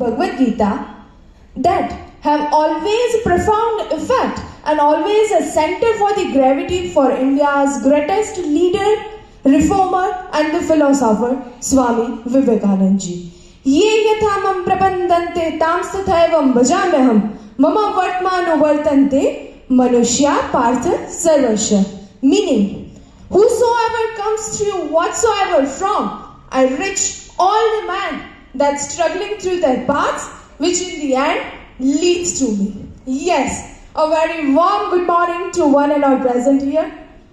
Bhagavad Gita that have always profound effect and always a center for the gravity for India's greatest leader, reformer and the philosopher Swami Vivekanand ji. Ye yathamam prabandante tamstathaevam bhajamyaham mama vartmano vartante manushya partha sarvasya. Meaning, whosoever comes to you whatsoever from, I reach all the man that's struggling through their paths, which in the end leads to me. Yes, a very warm good morning to one and all present here.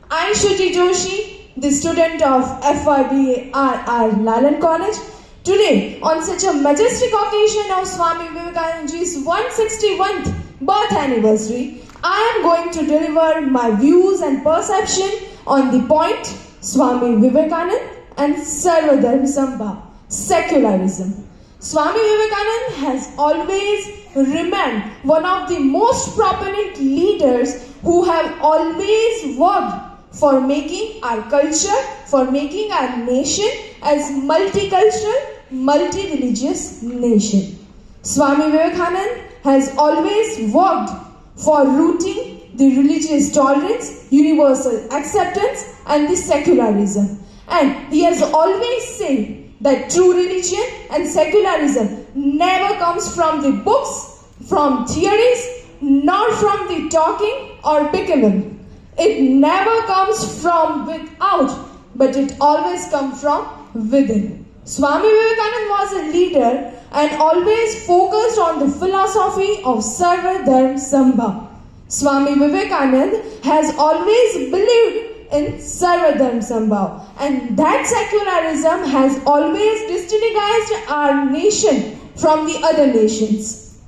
I, Shruti Joshi, the student of FRBA RR Lalan College. Today, on such a majestic occasion of Swami Vivekanand ji's 161th birth anniversary, I am going to deliver my views and perception on the point Swami Vivekanand and Sarvadharma Sambhav, secularism. Swami Vivekanand has always remained one of the most prominent leaders who have always worked for making our culture, for making our nation as multicultural, multi-religious nation. Swami Vivekanand has always worked for rooting the religious tolerance, universal acceptance and the secularism. And he has always said that true religion and secularism never comes from the books, from theories, nor from the talking or becoming. It never comes from without, but it always comes from within. Swami Vivekananda was a leader and always focused on the philosophy of Sarvadharma Sambhav. Swami Vivekananda has always believed in Sarvadharma Sambhav, and that secularism has always distinguished our nation from the other nations.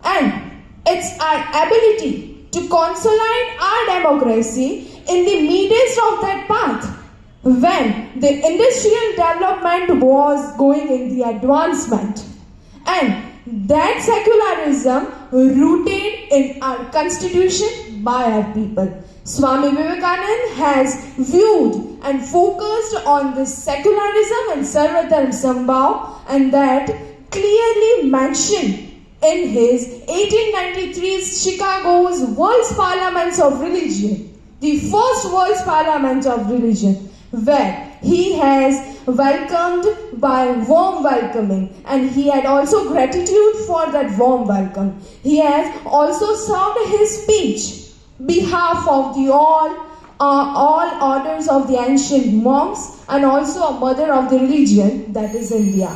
And it's our ability to consolidate our democracy in the midst of that path when the industrial development was going in the advancement. And that secularism rooted in our constitution by our people. Swami Vivekananda has viewed and focused on this secularism and Sarvadharma Sambhav, and that clearly mentioned in his 1893 Chicago's World's Parliaments of Religion, the first World's Parliament of Religion, where he has welcomed by warm welcoming, and he had also gratitude for that warm welcome. He has also served his speech behalf of the all orders of the ancient monks and also a mother of the religion, that is India.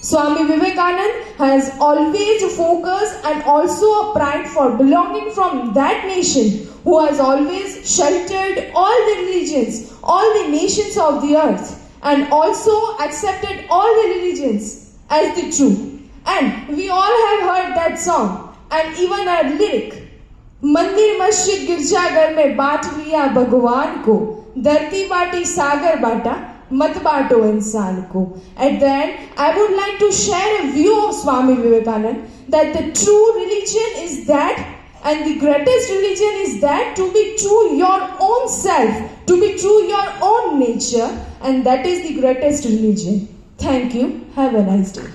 Swami Vivekananda has always focused and also a pride for belonging from that nation who has always sheltered all the religions, all the nations of the earth, and also accepted all the religions as the true. And we all have heard that song and even a lyric. मंदिर मस्जिद गिरजाघर में बांट लिया भगवान को, धरती बाटी सागर बाटा, मत बांटो इंसान को. At the end, I would like to share a view of Swami Vivekananda that the true religion is that, and the greatest religion is that to be true your own self, to be true your own nature, and that is the greatest religion. Thank you. Have a nice day.